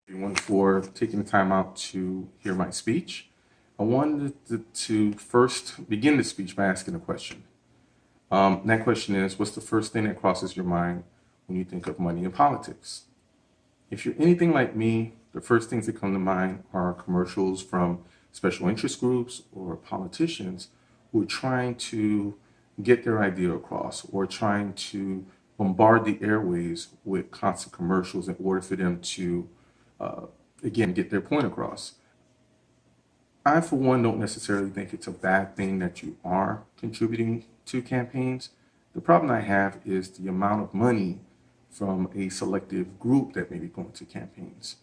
Everyone for taking the time out to hear my speech. I wanted to first begin the speech by asking a question. That question is, what's the first thing that crosses your mind when you think of money and politics? If you're anything like me, the first things that come to mind are commercials from special interest groups or politicians who are trying to get their idea across or trying to bombard the airways with constant commercials in order for them to, again, get their point across. I, for one, don't necessarily think it's a bad thing that you are contributing to campaigns. The problem I have is the amount of money from a selective group that may be going to campaigns.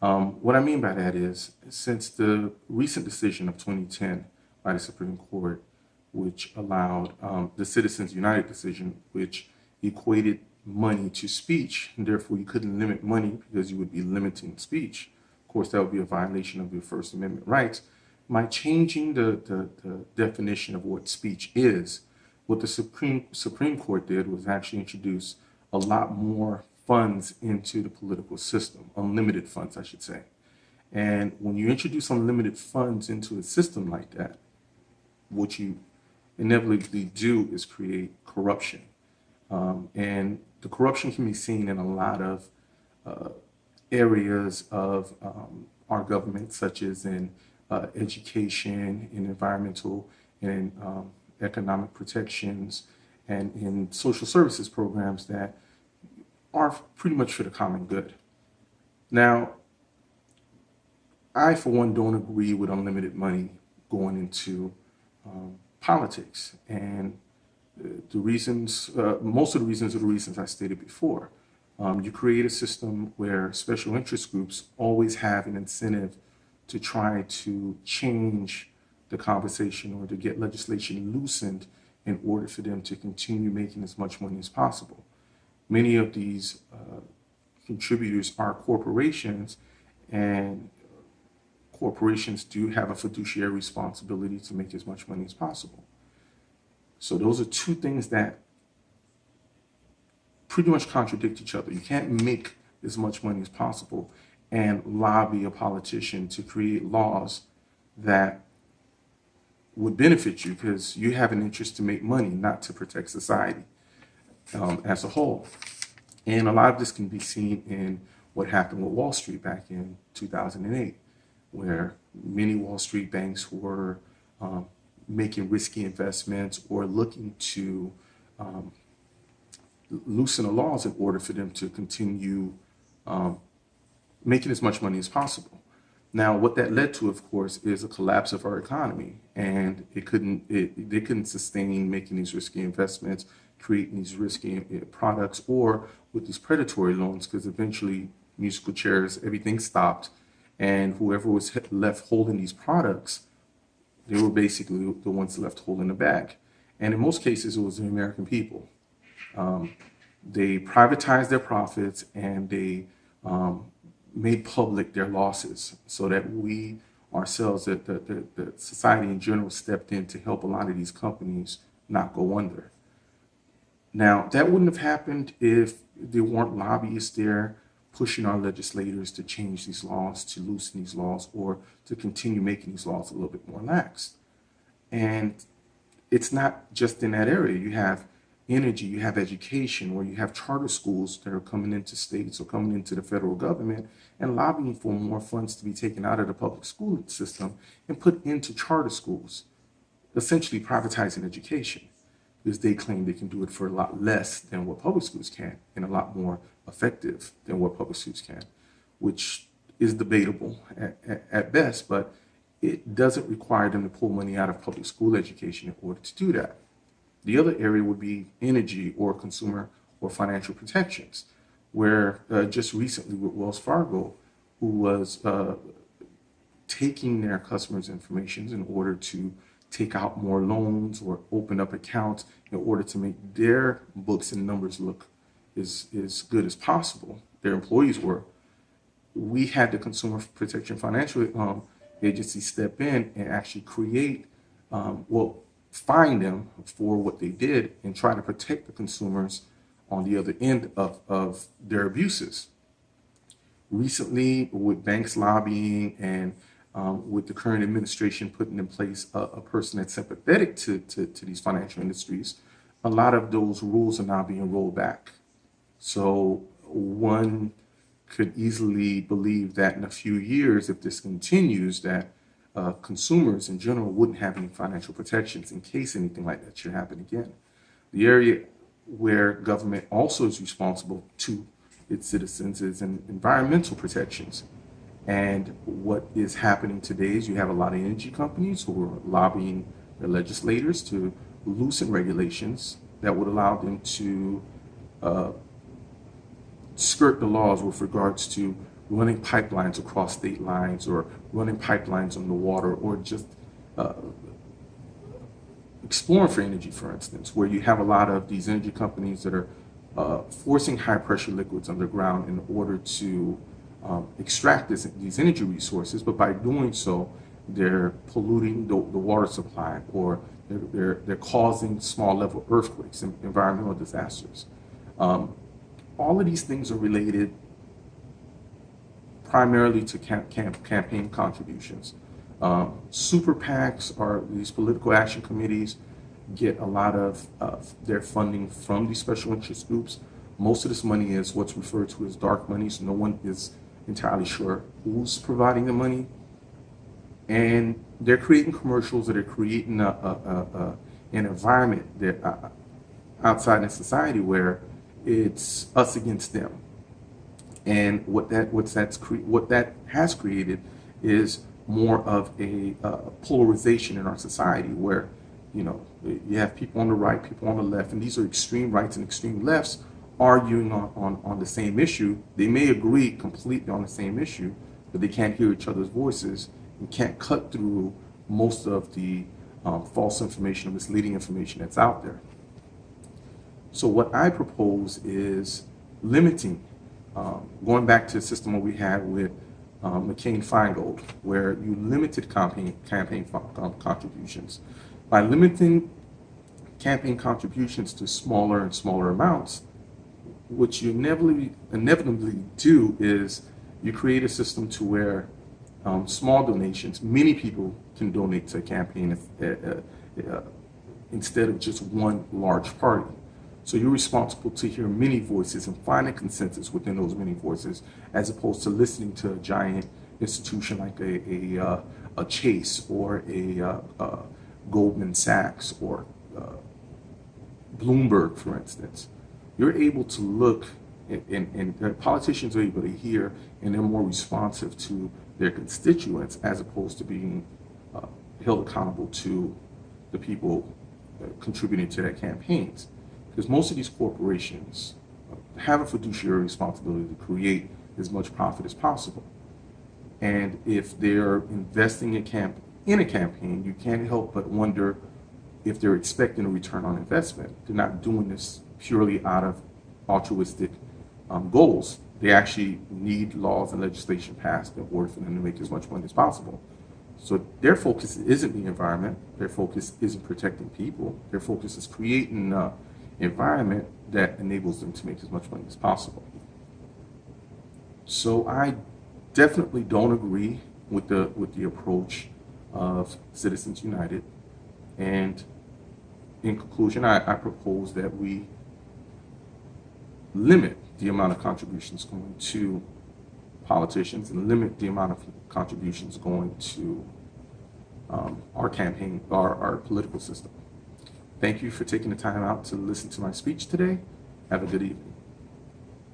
What I mean by that is, since the recent decision of 2010 by the Supreme Court, which allowed the Citizens United decision, which equated money to speech, and therefore you couldn't limit money because you would be limiting speech. Of course, that would be a violation of your First Amendment rights. By changing the definition of what speech is, what the Supreme Court did was actually introduce a lot more funds into the political system, unlimited funds, I should say. And when you introduce unlimited funds into a system like that, what you inevitably do is create corruption. And the corruption can be seen in a lot of areas of our government, such as in education, in environmental and economic protections, and in social services programs that are pretty much for the common good. Now, I, for one, don't agree with unlimited money going into politics. And the reasons, most of the reasons are the reasons I stated before. You create a system where special interest groups always have an incentive to try to change the conversation or to get legislation loosened in order for them to continue making as much money as possible. Many of these contributors are corporations, and corporations do have a fiduciary responsibility to make as much money as possible. So those are two things that pretty much contradict each other. You can't make as much money as possible and lobby a politician to create laws that would benefit you because you have an interest to make money, not to protect society as a whole. And a lot of this can be seen in what happened with Wall Street back in 2008, where many Wall Street banks were making risky investments or looking to loosen the laws in order for them to continue making as much money as possible. Now, what that led to, of course, is a collapse of our economy, and they couldn't sustain making these risky investments, creating these risky products, or with these predatory loans, because eventually musical chairs, everything stopped, and whoever was left holding these products, they were basically the ones left holding the bag. And in most cases, it was the American people. They privatized their profits, and they made public their losses so that we ourselves, that the society in general, stepped in to help a lot of these companies not go under. Now, that wouldn't have happened if there weren't lobbyists there pushing our legislators to change these laws, to loosen these laws, or to continue making these laws a little bit more lax. And it's not just in that area. You have energy, you have education, where you have charter schools that are coming into states or coming into the federal government and lobbying for more funds to be taken out of the public school system and put into charter schools, essentially privatizing education, because they claim they can do it for a lot less than what public schools can and a lot more effective than what public schools can, which is debatable at best, but it doesn't require them to pull money out of public school education in order to do that. The other area would be energy or consumer or financial protections, where just recently with Wells Fargo, who was taking their customers' information in order to take out more loans or open up accounts in order to make their books and numbers look as good as possible. Their employees were. We had the Consumer Protection Financial Agency step in and actually create, fine them for what they did and try to protect the consumers on the other end of their abuses. Recently, with banks lobbying and with the current administration putting in place a person that's sympathetic to these financial industries, a lot of those rules are now being rolled back. So one could easily believe that in a few years, if this continues, that consumers in general wouldn't have any financial protections in case anything like that should happen again. The area where government also is responsible to its citizens is in environmental protections. And what is happening today is you have a lot of energy companies who are lobbying their legislators to loosen regulations that would allow them to skirt the laws with regards to running pipelines across state lines or running pipelines on the water, or just exploring for energy, for instance, where you have a lot of these energy companies that are forcing high pressure liquids underground in order to extract these energy resources. But by doing so, they're polluting the water supply, or they're causing small level earthquakes and environmental disasters. All of these things are related primarily to campaign contributions. Super PACs, are these political action committees, get a lot of their funding from these special interest groups. Most of this money is what's referred to as dark money, so no one is entirely sure who's providing the money. And they're creating commercials that are creating an environment that outside in society where it's us against them. And what that has created is more of a polarization in our society, where you have people on the right, people on the left, and these are extreme rights and extreme lefts arguing on the same issue. They may agree completely on the same issue, but they can't hear each other's voices and can't cut through most of the false information or misleading information that's out there. So what I propose is limiting, going back to the system that we had with McCain-Feingold, where you limited campaign contributions. By limiting campaign contributions to smaller and smaller amounts, what you inevitably do is you create a system to where small donations, many people can donate to a campaign instead of just one large party. So you're responsible to hear many voices and find a consensus within those many voices, as opposed to listening to a giant institution like a Chase or a Goldman Sachs or Bloomberg, for instance. You're able to look, and politicians are able to hear, and they're more responsive to their constituents, as opposed to being held accountable to the people contributing to their campaigns. Because most of these corporations have a fiduciary responsibility to create as much profit as possible. And if they're investing in a campaign, you can't help but wonder if they're expecting a return on investment. They're not doing this purely out of altruistic goals. They actually need laws and legislation passed in order for them to make as much money as possible. So their focus isn't the environment. Their focus isn't protecting people. Their focus is creating environment that enables them to make as much money as possible. So I definitely don't agree with the approach of Citizens United. And in conclusion, I propose that we limit the amount of contributions going to politicians and limit the amount of contributions going to our political system. Thank you for taking the time out to listen to my speech today. Have a good evening.